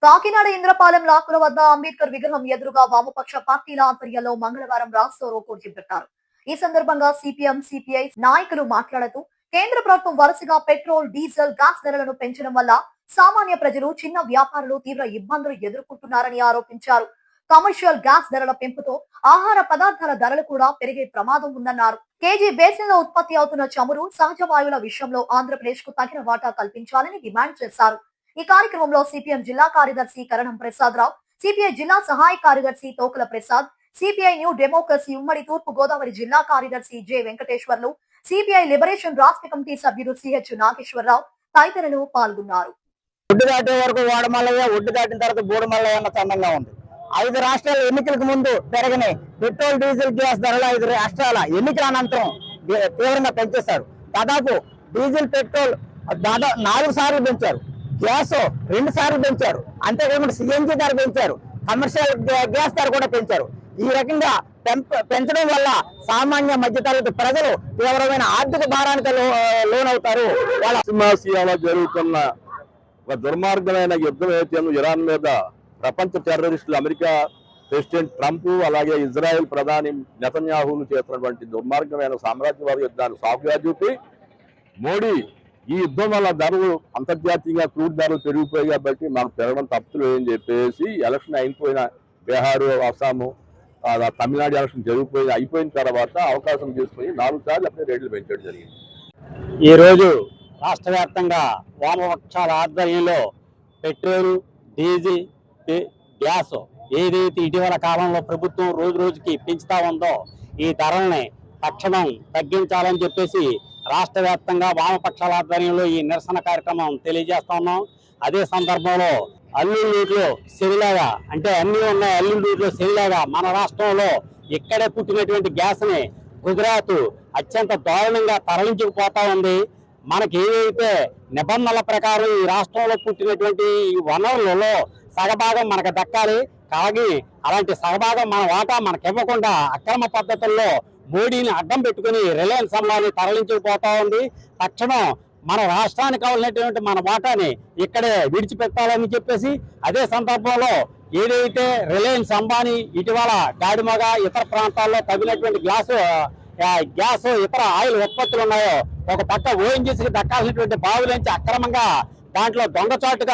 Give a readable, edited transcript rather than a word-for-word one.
కాకినాడ ఇంద్రపాలెం లాకుల వద్ద అంబేద్కర్ విగ్రహం ఎదురుగా వామపక్ష పార్టీల ఆధ్వర్యంలో మంగళవారం రాస్తా రోకో చేపట్టారు. ఈ సందర్భంగా సిపిఎం, సిపిఐ నాయకులు మాట్లాడుతూ కేంద్ర ప్రభుత్వం వరుసగా పెట్రోల్, డీజిల్, గ్యాస్ ధరలను పెంచడం వల్ల సామాన్య ప్రజలు, చిన్న వ్యాపారులు తీవ్ర ఇబ్బందులు ఎదుర్కొంటున్నారని ఆరోపించారు. కమర్షియల్ గ్యాస్ ధరల పెంపుతో ఆహార పదార్థాల ధరలు కూడా పెరిగే ప్రమాదం ఉందన్నారు. కేజీ బేసిన్ లో ఉత్పత్తి అవుతున్న చమురు, సహజ వాయువుల విషయంలో ఆంధ్రప్రదేశ్ కు తగిన వాటా కల్పించాలని డిమాండ్ చేశారు. ఈ కార్యక్రమంలో సిపిఎం జిల్లా కార్యదర్శి కరణం ప్రసాద్ రావు, సిపిఐ జిల్లా సహాయ కార్యదర్శి తోకల ప్రసాద్, సిపిఐ న్యూ డెమోక్రసీ ఉమ్మడి తూర్పు గోదావరి జిల్లా కార్యదర్శి జె వెంకటేశ్వర్లు, సిపిఐ లిబరేషన్ రాష్ట్ర కమిటీ సభ్యుడు సిహెచ్ నాగేశ్వరరావు తదితరులు పాల్గొన్నారు. ఒడ్డు దాటే వరకు వాడమల్లయ్య, ఒడ్డు దాటిన తర్వాత బూడమల్లయ్య అన్న సంబంధం ఉంది. 5 రాష్ట్రాల ఎన్నికలకు ముందు పెరగని పెట్రోల్, డీజిల్, గ్యాస్ ధరలు 5 రాష్ట్రాల ఎన్నికల అనంతరం తీవ్రంగా పెంచేశారు. దాదాపు డీజిల్, పెట్రోల్ 4 సార్లు పెంచారు, గ్యాస్ 2 సార్లు పెంచారు, అంతేకాకుండా సిఎన్జి ధర పెంచారు, కమర్షియల్ గ్యాస్ ధర కూడా పెంచారు. ఈ రకంగా పెంచడం వల్ల సామాన్య మధ్యతరగతి ప్రజలు తీవ్రమైన ఆర్థిక భారానికి లోనవుతారు. ఆసియాలో జరుగుతున్న ఒక దుర్మార్గమైన యుద్ధం అయితే ఇరాన్ మీద ప్రపంచ టెర్రరిస్టులు అమెరికా ప్రెసిడెంట్ ట్రంప్, అలాగే ఇజ్రాయెల్ ప్రధాని నెతన్యాహులు చేస్తున్నటువంటి దుర్మార్గమైన సామ్రాజ్యవాద యుద్ధాన్ని సాకుగా చూపి మోడీ ఈ యుద్ధం వల్ల ధరలు అంతర్జాతీయంగా క్రూడ్ ధరలు పెరిగిపోయాయి కాబట్టి మాకు పెరగడం తప్పులు అని చెప్పేసి ఎలక్షన్ అయిపోయిన బీహారు, అస్సాము, తమిళనాడు ఎలక్షన్ అయిపోయిన తర్వాత అవకాశం తీసుకుని 4 సార్లు అప్పుడే రేట్లు పెంచడం జరిగింది. ఈ రోజు రాష్ట్ర వ్యాప్తంగా వామపక్షాల ఆధ్వర్యంలో పెట్రోల్, డీజిల్, గ్యాస్ ఏదైతే ఇటీవల కాలంలో ప్రభుత్వం రోజు రోజుకి పెంచుతా ఉందో ఈ ధరల్ని తక్షణం తగ్గించాలని చెప్పేసి రాష్ట్ర వ్యాప్తంగా వామపక్షాల ఆధ్వర్యంలో ఈ నిరసన కార్యక్రమం తెలియజేస్తా ఉన్నాం. అదే సందర్భంలో అల్లుళ్ళూరులో సెరిలాగా, అంటే అన్ని ఉన్నాయి అల్లుళ్ళూరులో సెరిలాగా మన రాష్ట్రంలో ఇక్కడే పుట్టినటువంటి గ్యాస్ ని గుజరాత్ అత్యంత దారుణంగా తరలించుకుపోతా ఉంది. మనకి ఏదైతే నిబంధనల ప్రకారం ఈ రాష్ట్రంలో పుట్టినటువంటి ఈ వనరులలో సగభాగం మనకు దక్కాలి. కానీ అలాంటి సగభాగం మన వాటా మనకి ఇవ్వకుండా అక్రమ పద్ధతుల్లో మోడీని అడ్డం పెట్టుకుని రిలయన్స్ అంబానీ తరలించుకుపోతా ఉంది. తక్షణం మన రాష్ట్రానికి కావాల్సినటువంటి మన వాటాని ఇక్కడే విడిచిపెట్టాలని చెప్పేసి, అదే సందర్భంలో ఏదైతే రిలయన్స్ అంబానీ ఇటీవల గాడిమగ ఇతర ప్రాంతాల్లో తగినటువంటి గ్యాస్ ఇతర ఆయిల్ ఉత్పత్తులు ఉన్నాయో ఒక పక్క ఓఎన్జీసీకి దక్కాల్సినటువంటి బావుల నుంచి అక్రమంగా దాంట్లో దొంగచాటుగా